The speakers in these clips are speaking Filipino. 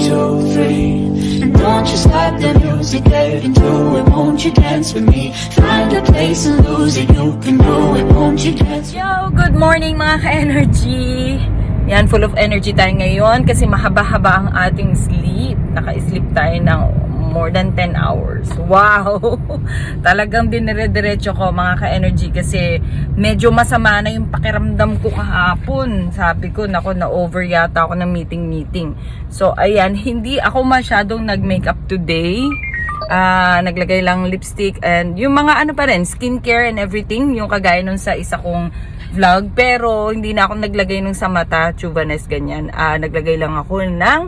two, three. And don't you stop the music, get into it. Won't you dance with me? Find a place and lose it. You can do it. Won't you dance? Yo, good morning mga ka-energy. Yan, full of energy tayo ngayon kasi mahaba-haba ang ating sleep. Naka-sleep tayo ng more than 10 hours. Wow! Talagang dinire-diretso ko mga ka-energy kasi medyo masama na yung pakiramdam ko kahapon. Sabi ko, nako, na-over yata ako ng meeting. So, ayan, hindi ako masyadong nag-makeup today. Naglagay lang lipstick and yung mga ano pa rin, skincare and everything, yung kagaya nun sa isa kong vlog. Pero, hindi na ako naglagay nung sa mata, Chuvanes, ganyan. Naglagay lang ako ng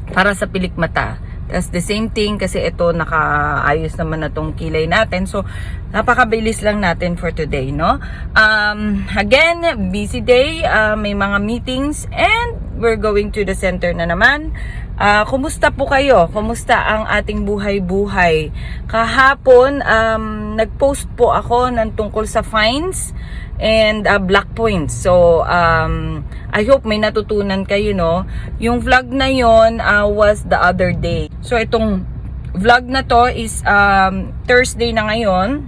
para sa pilik mata. That's the same thing kasi ito nakaayos naman na tong kilay natin. So, napakabilis lang natin for today, no? Again, busy day. May mga meetings and we're going to the center na naman. Kumusta po kayo? Kumusta ang ating buhay-buhay? Kahapon, nag-post po ako ng tungkol sa fines and black points. So, I hope may natutunan kayo, no? Yung vlog na yon was the other day. So, itong vlog na to is Thursday na ngayon.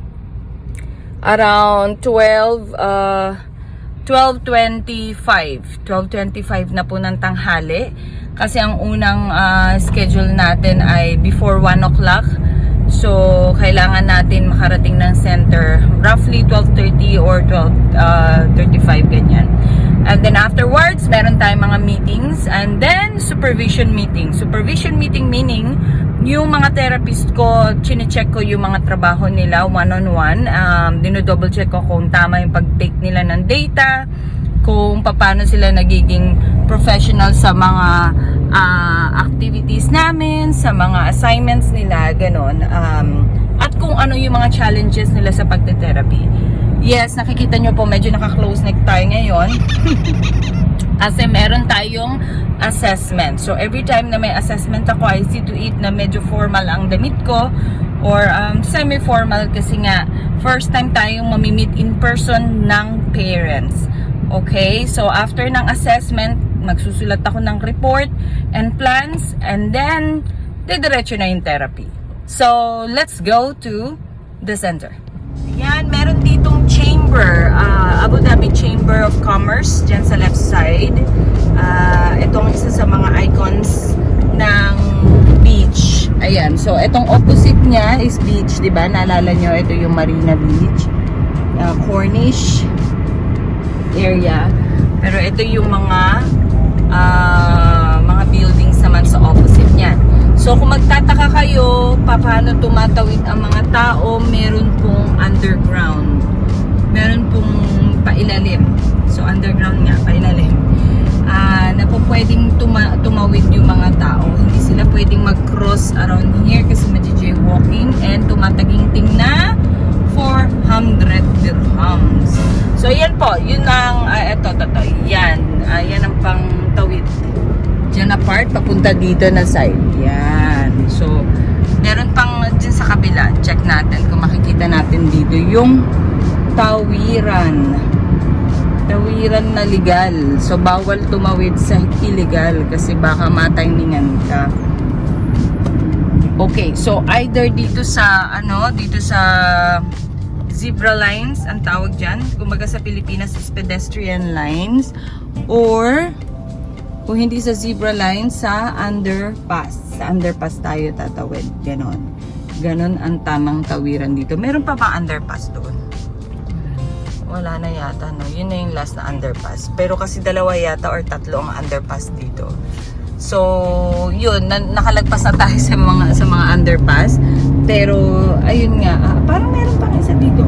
Around 12:25 na po ng tanghali. Kasi ang unang schedule natin ay before 1 o'clock. So, kailangan natin makarating ng center roughly 12:30 or 12:35 ganyan. And then afterwards, meron tayong mga meetings and then supervision meeting. Supervision meeting meaning yung mga therapist ko, chine-check ko yung mga trabaho nila one-on-one. Dino-double check ko kung tama yung pag-take nila ng data, kung paano sila nagiging professional sa mga activities namin, sa mga assignments nila, ganon. At kung ano yung mga challenges nila sa pagte-therapy. Yes, nakikita nyo po, medyo naka-close neck tayo ngayon. Kasi meron tayong assessment. So, every time na may assessment ako, I see to it na medyo formal ang damit ko or semi-formal kasi nga, first time tayong mamimit in person ng parents. Okay? So, after ng assessment, magsusulat ako ng report and plans and then, didiretso na yung therapy. So, let's go to the center. Yan, meron ditong chamber, Abu Dhabi Chamber of Commerce, dyan sa left side. Itong isa sa mga icons ng beach. Ayan, so itong opposite niya is beach, di ba? Naalala nyo, ito yung Marina Beach. Corniche area. Pero ito yung mga buildings naman sa opposite niya. So, kung magtataka kayo, paano tumatawid ang mga tao, meron pong underground. Meron pong pailalim. So, underground nga, pailalim. Na po pwedeng tumawid yung mga tao. Hindi sila pwedeng mag-cross around here kasi mag-jaywalking and tumataging-ting na 400 dirhams. So, yan po. Yun ang, yan. Yan ang pang tawid. Diyan na part, papunta dito na side. Yan. So, meron pang dyan sa kabila. Check natin kung makikita natin dito yung tawiran. Tawiran na legal. So, bawal tumawid sa illegal kasi baka matimingan ka. Okay. So, either dito sa, dito sa zebra lines, ang tawag dyan. Kumbaga sa Pilipinas is pedestrian lines. Or kung hindi sa zebra line, sa underpass. Sa underpass tayo tatawid. Ganon. Ganon ang tamang tawiran dito. Meron pa ba underpass doon? Wala na yata, no? Yun na yung last na underpass. Pero kasi dalawa yata or tatlo ang underpass dito. So, yun. Nakalagpas na tayo sa mga underpass. Pero, ayun nga. Parang meron pa isa dito.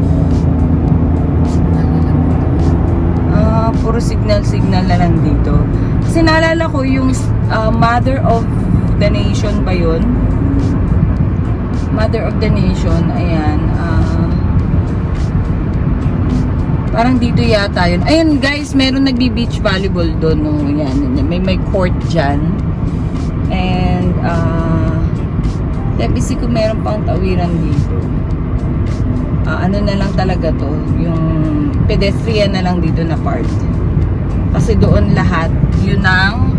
Puro signal na lang dito. Kasi naalala ko yung Mother of the Nation ba yun? Mother of the Nation, ayan. Parang dito yata yun. Ayan guys, meron nagbi-beach volleyball doon. No? Yan, may court dyan. And, Lebisi ko meron pang tawiran dito. Ano na lang talaga to, yung pedestrian na lang dito na part. Kasi doon lahat, yun ang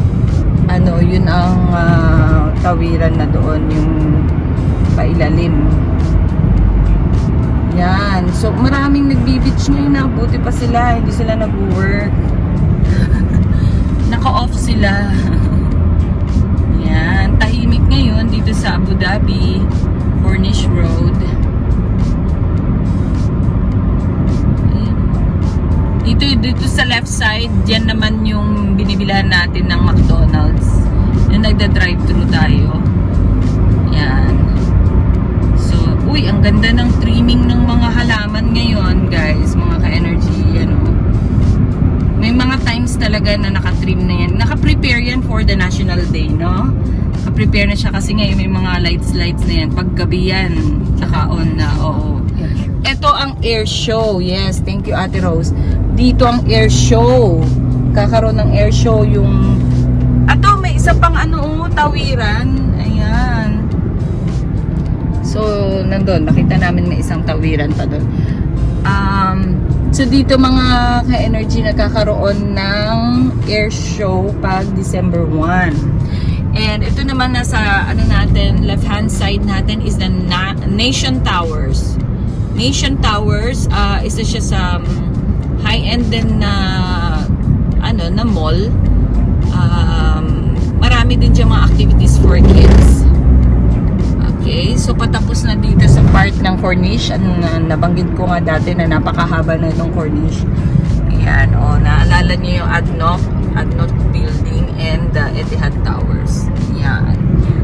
ang tawiran na doon, yung pailalim. Yan. So, maraming nagbi-beach ngayon na. Buti pa sila. Hindi sila nag-work. Naka-off sila. Yan. Tahimik ngayon dito sa Abu Dhabi. Corniche Road. Ayan. Dito sa left side, dyan naman yung binibilahan natin ng McDonald's. Yung nagda-drive-thru tayo. Yan. Uy, ang ganda ng trimming ng mga halaman ngayon, guys. Mga ka-energy, May mga times talaga na naka-trim na yan. Naka-prepare yan for the National Day, no? Naka-prepare na siya kasi ngayon may mga lights na yan. Paggabi yan, naka-on na, oo. Ito ang air show. Yes, thank you, Ate Rose. Dito ang air show. Kakaroon ng air show yung... Ato, may isa pang tawiran. Ayan. So, nandun, nakita namin may isang tawiran pa doon. So, dito mga ka-energy nagkakaroon ng air show pag December 1. And ito naman nasa, natin, left-hand side natin is the Nation Towers. Nation Towers, isa siya sa high-end din na, na mall. Marami din dyan mga activities for kids. Okay, so patapos na dito sa part ng Corniche. Nabanggit ko nga dati na napakahaba na itong Corniche. Ayan, naalala niyo yung ADNOC building and the Etihad Towers. Ayan.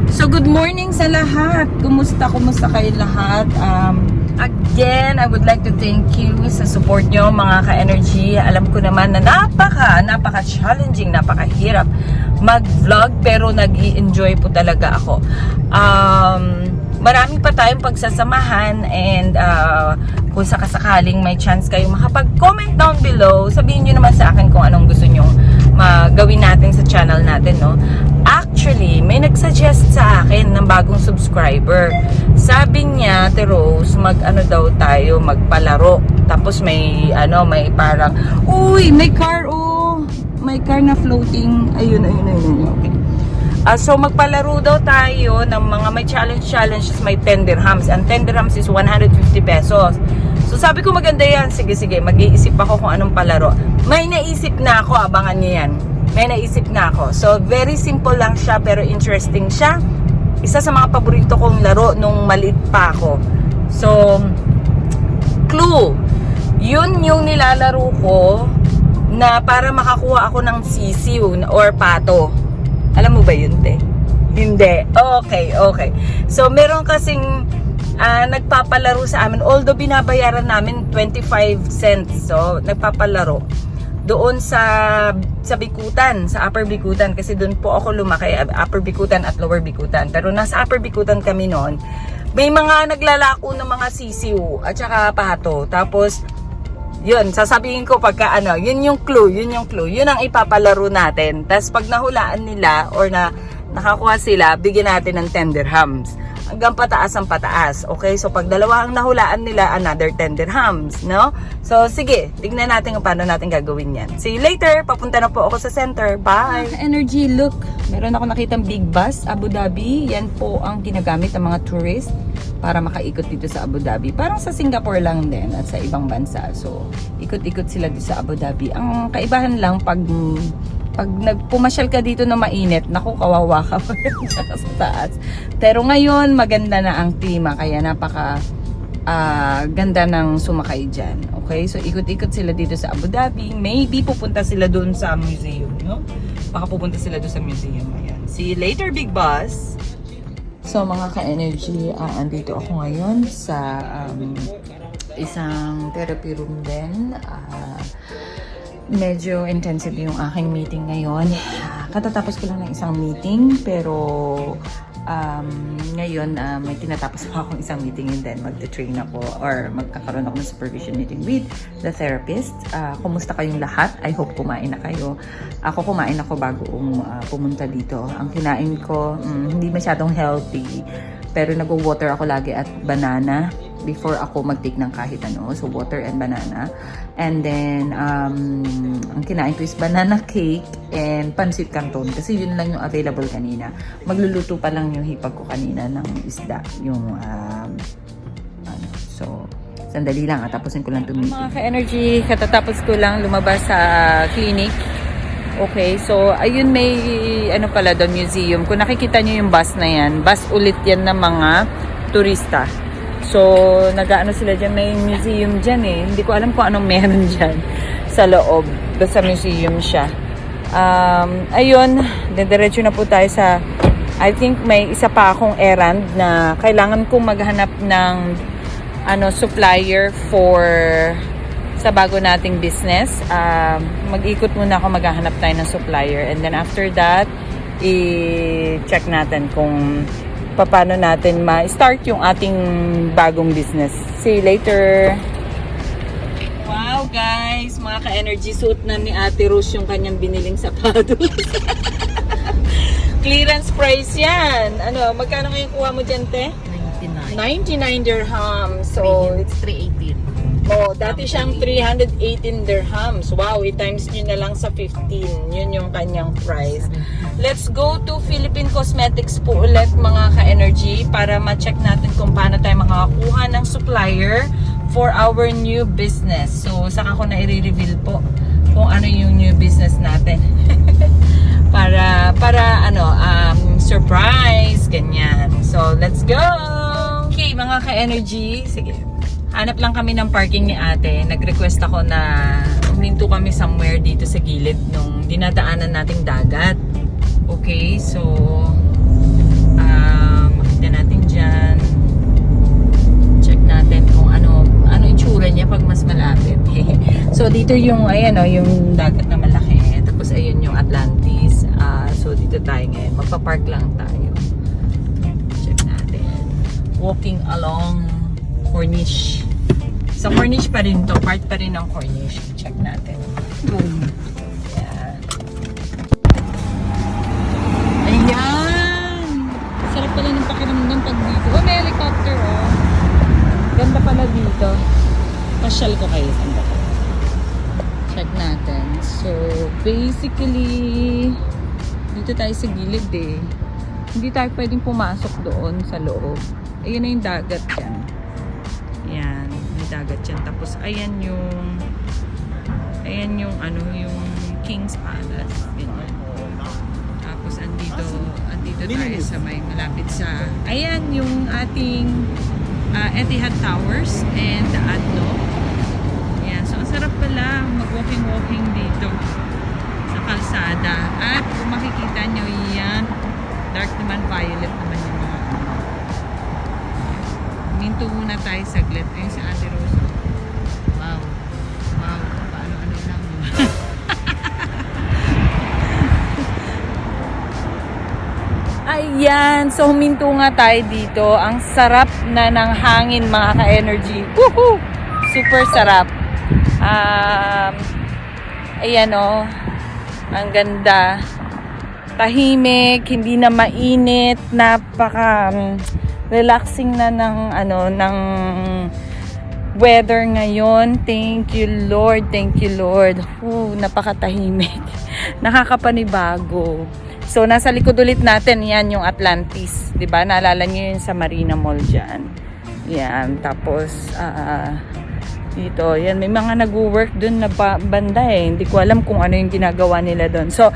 So, good morning sa lahat. Kumusta kayo lahat? Again, I would like to thank you sa support nyo, mga ka-energy. Alam ko naman na napaka-challenging, napakahirap mag-vlog, pero nag-i-enjoy po talaga ako. Marami pa tayong pagsasamahan, and kung sakasakaling may chance kayo makapag-comment down below, sabihin nyo naman sa akin kung anong gusto nyo magawin natin sa channel natin, no? Actually, may nagsuggest sa akin ng bagong subscriber. Sabi niya, Ate Rose, daw tayo, magpalaro. Tapos may parang, uy, may car, may car na floating. Ayun. Okay. So, magpalaro daw tayo ng mga may challenges, may 10 dirhams. And 10 dirhams is 150 pesos. So, sabi ko maganda yan. Sige, mag-iisip ako kung anong palaro. May naisip na ako, abangan niyo yan. May naisip na ako. So, very simple lang siya, pero interesting siya. Isa sa mga paborito kong laro nung maliit pa ako. So, Clue. Yun yung nilalaro ko na para makakuha ako ng sisiw or pato. Alam mo ba yun, te? Hindi. Okay. So, meron kasing nagpapalaro sa amin. Although binabayaran namin 25 cents. So, nagpapalaro doon sa Bikutan, sa Upper Bikutan, kasi doon po ako lumaki, Upper Bikutan at Lower Bikutan. Pero nasa Upper Bikutan kami noon, may mga naglalako ng mga sisiw at saka pato. Tapos yun, sasabihin ko pagka yun yung clue. Yun ang ipapalaro natin. Tapos pag nahulaan nila or nakakuha sila, bigyan natin ng 10 dirhams. Hanggang pataas ang pataas. Okay? So, pag dalawa ang nahulaan nila, another 10 dirhams. No? So, sige. Tignan natin kung paano natin gagawin yan. See you later. Papunta na po ako sa center. Bye! Energy, look. Meron ako nakitang big bus, Abu Dhabi. Yan po ang ginagamit ng mga tourist para makaikot dito sa Abu Dhabi. Parang sa Singapore lang din at sa ibang bansa. So, ikot-ikot sila dito sa Abu Dhabi. Ang kaibahan lang pag nagpumasyal ka dito na mainit, naku, kawawa ka pa rin sa taas. Pero ngayon, maganda na ang klima, kaya napaka ganda ng sumakay dyan. Okay? So, ikot-ikot sila dito sa Abu Dhabi. Maybe pupunta sila doon sa museum, no? Baka pupunta sila doon sa museum. Ayan. See you later, big boss! So, mga ka-energy, andito ako ngayon sa isang therapy room din. Medyo intensive yung aking meeting ngayon. Katatapos ko lang ng isang meeting, pero ngayon may tinatapos pa akong isang meeting, and then magte-train ako or magkakaroon ako ng supervision meeting with the therapist. Kumusta kayong lahat? I hope kumain na kayo. Ako kumain ako bago pumunta dito. Ang kinain ko, hindi masyadong healthy, pero nag-water ako lagi at banana. before ako mag-take ng kahit ano. So, water and banana. And then, ang kinain ko is banana cake and pancit canton. Kasi yun lang yung available kanina. Magluluto pa lang yung hipag ko kanina ng isda. Yung, so, sandali lang. Tapusin ko lang tumigil. Mga ka-energy, katatapos ko lang lumabas sa clinic. Okay, so, ayun may, pala doon, museum. Kung nakikita nyo yung bus na yan, bus ulit yan ng mga turista. So, nag-ano sila dyan, may museum dyan eh. Hindi ko alam kung anong meron dyan sa loob. Basta museum siya. Ayun, diretso na po tayo sa, I think may isa pa akong errand na kailangan kong maghanap ng supplier for sa bago nating business. Mag-ikot muna ako, maghahanap tayo ng supplier. And then after that, i-check natin kung paano natin ma-start yung ating bagong business. See you later! Wow guys! Mga ka-energy, suot na ni Ate Rose yung kanyang biniling sapatos. Clearance price yan! Magkano ngayon kuha mo dyan, te? 99 dirham. So, it's 318. Oh, dati siyang 318 dirhams. Wow, i-times nyo na lang sa 15. Yun yung kanyang price. Let's go to Philippine Cosmetics po ulit mga ka-energy para ma-check natin kung paano tayo makakakuha ng supplier for our new business. So, saka ko na i-reveal po kung ano yung new business natin. para surprise, ganyan. So, let's go! Okay, mga ka-energy. Sige. Hanap lang kami ng parking ni ate. Nag-request ako na huminto kami somewhere dito sa gilid nung dinadaanan nating dagat. Okay, so makita natin dyan. Check natin kung ano itsura niya pag mas malapit. So dito yung, yung dagat na malaki. Tapos ayun yung Atlantis. So dito tayo ngayon. Magpa-park lang tayo. Check natin. Walking along Corniche. Sa Corniche pa rin to. Part pa rin ng Corniche. Check natin. Boom. Ayan. Ayan! Sarap pala ng pakiramdam pag dito. Oh, may helicopter oh. Ganda pala dito. Pasyal ko kayo. Ganda ko. Check natin. So, basically, dito tayo sa gilid eh. Hindi tayo pwedeng pumasok doon sa loob. Ayan na yung dagat yan. Ayan, may dagat yan. Tapos ayan yung yung King's Palace. Ganyan. Tapos andito tayo sa may malapit sa, ayan yung ating Etihad Towers and the Adno. Ayan, so ang sarap pala mag-walking dito sa kalsada. At kung makikita nyo yan, dark naman, violet naman yung mga minto muna tayo saglit. Ayun si Ate Rose. Wow. Paano lang yun. Ayan. So huminto nga tayo dito. Ang sarap na ng hangin mga ka-energy. Woohoo! Super sarap. Ayan o. Ang ganda. Tahimik. Hindi na mainit. Napaka relaxing na ng weather ngayon. Thank you Lord. Napakatahimik. Nakakapanibago. So nasa likod ulit natin yan yung Atlantis, 'di ba? Naalala niyo yun sa Marina Mall diyan. Yan, tapos dito, yan may mga nagwo-work doon na banda eh. Hindi ko alam kung ano yung ginagawa nila doon. So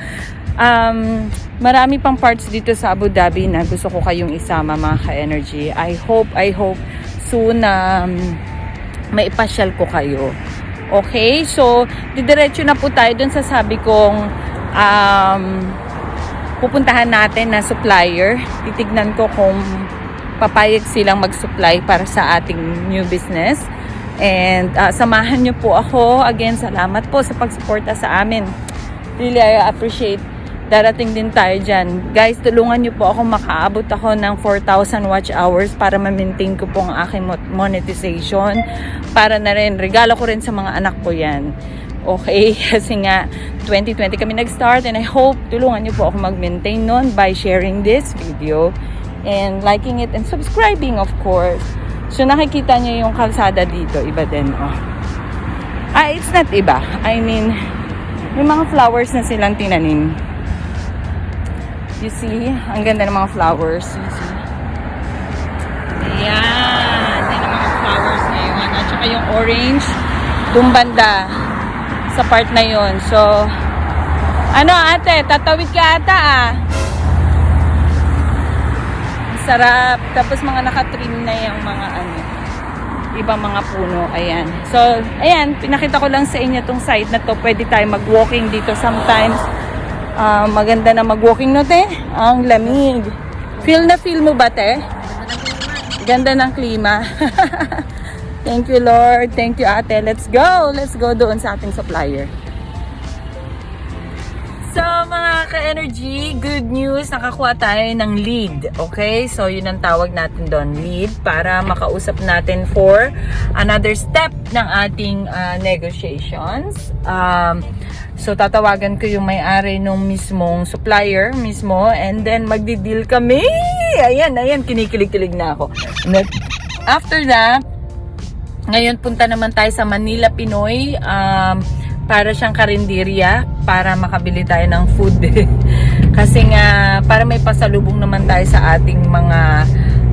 marami pang parts dito sa Abu Dhabi na gusto ko kayong isama mga ka-energy. I hope soon na maipasyal ko kayo. Okay? So, didiretso na po tayo dun sa sabi kong pupuntahan natin na supplier. Titignan ko kung papayag silang mag-supply para sa ating new business. And samahan nyo po ako. Again, salamat po sa pagsuporta sa amin. Really, I appreciate. Darating din tayo dyan. Guys, tulungan nyo po ako, makaabot ako ng 4,000 watch hours para ma-maintain ko po ang aking monetization. Para na rin, regalo ko rin sa mga anak ko yan. Okay? Kasi nga, 2020 kami nag-start and I hope tulungan nyo po ako mag-maintain nun by sharing this video and liking it and subscribing, of course. So nakikita nyo yung kalsada dito, iba din, oh. It's not iba. I mean, may mga flowers na silang tinanim. You see? Ang ganda ng mga flowers. You see? Ayan. Yan ang mga flowers na yun. At saka yung orange, dun banda sa part na yun. So, ano ate? Tatawid ka ata ah. Sarap. Tapos mga nakatrim na yung mga ibang mga puno. Ayan. So, ayan. Pinakita ko lang sa inyo tong site na to. Pwede tayo mag-walking dito sometimes. Maganda na mag-walking no, te? Ang lamig. Feel mo ba, te? Ganda ng klima. Thank you, Lord. Thank you, ate. Let's go. Let's go doon sa ating supplier. So, mga ka-energy, good news, nakakuha tayo ng lead. Okay? So, yun ang tawag natin doon, lead, para makausap natin for another step ng ating negotiations. So, tatawagan ko yung may-ari nung mismong supplier mismo, and then magdi-deal kami. Ayan, kinikilig-kilig na ako. After that, ngayon punta naman tayo sa Manila Pinoy, para siyang karinderya para makabili tayo ng food. Kasi nga para may pasalubong naman tayo sa ating mga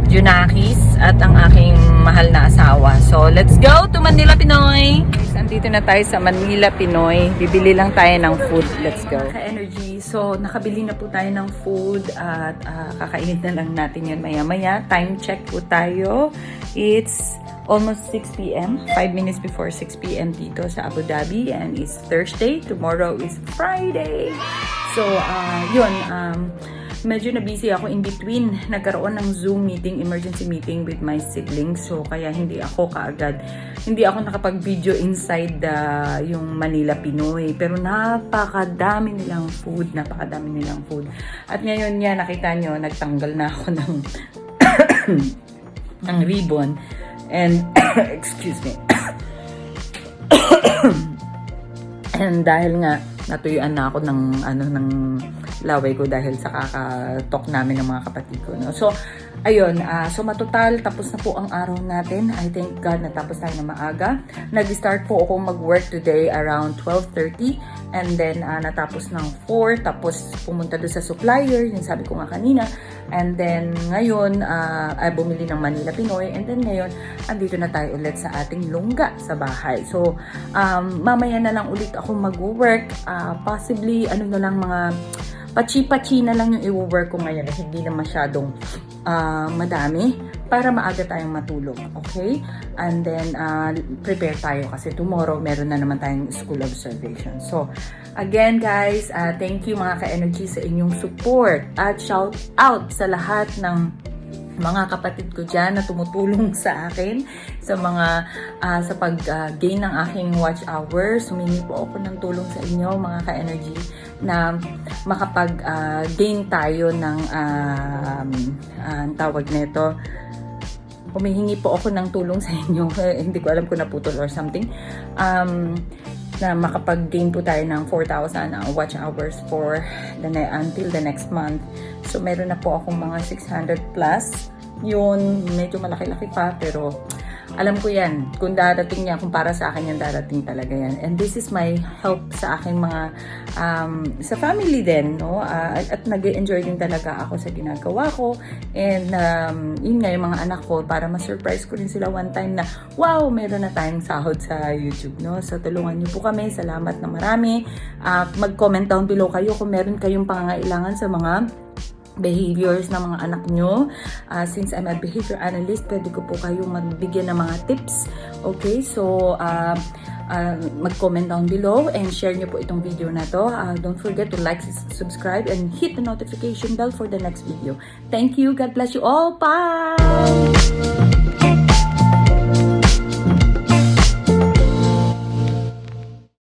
Junakis at ang aking mahal na asawa. So let's go to Manila Pinoy. Andito na tayo sa Manila Pinoy. Bibili lang tayo ng food. Let's go. Ka-energy. So nakabili na po tayo ng food at kakainin na lang natin yun maya-maya. Time check po tayo. It's almost 6 p.m. 5 minutes before 6 p.m. dito sa Abu Dhabi, and it's Thursday. Tomorrow is Friday. So, yun. Medyo na-busy ako in between. Nagkaroon ng Zoom meeting, emergency meeting with my siblings. So, kaya hindi ako nakapag-video inside yung Manila Pinoy. Pero napakadami nilang food. At ngayon niya, nakita nyo, nagtanggal na ako ng ng ribbon. And, excuse me. And dahil nga, natuyuan na ako ng laway ko dahil sa kakatok namin ng mga kapatid ko. No? So, ayun. So, matotal, tapos na po ang araw natin. I thank God natapos tayo na maaga. Nag-start po ako mag-work today around 12:30. And then, natapos ng 4. Tapos, pumunta doon sa supplier. Yung sabi ko nga kanina. And then, ngayon, ay bumili ng Manila Pinoy. And then, ngayon, andito na tayo ulit sa ating lungga sa bahay. So, mamaya na lang ulit ako mag-work. Possibly, na lang mga pachi-pachi na lang yung i-work ko ngayon. Hindi na masyadong madami para maaga tayong matulog. Okay? And then, prepare tayo kasi tomorrow meron na naman tayong school observation. So, again guys, thank you mga ka-energy sa inyong support at shout out sa lahat ng mga kapatid ko dyan na tumutulong sa akin sa mga sa pag-gain ng aking watch hours. Humingi po ako ng tulong sa inyo mga ka-energy na makapag-gain tayo ng tawag nito. Humihingi po ako ng tulong sa inyo. Hindi ko alam kung naputol or something. Na makapag-gain po tayo ng 4,000 watch hours for until the next month. So, meron na po akong mga 600 plus. Yun, medyo malaki-laki pa, pero alam ko yan. Kung darating niya, kung para sa akin yan, darating talaga yan. And this is my help sa aking mga, sa family din, no? At nag-enjoy din talaga ako sa ginagawa ko. And yun nga, yung mga anak ko, para ma-surprise ko rin sila one time na, wow, meron na tayong sahod sa YouTube, no? So, tulungan niyo po kami. Salamat na marami. Mag-comment down below kayo kung meron kayong pangangailangan sa mga behaviors ng mga anak nyo. Since I'm a behavior analyst, pwede ko po kayong magbigyan ng mga tips. Okay, so mag-comment down below and share nyo po itong video na to. Don't forget to like, subscribe, and hit the notification bell for the next video. Thank you. God bless you all. Bye!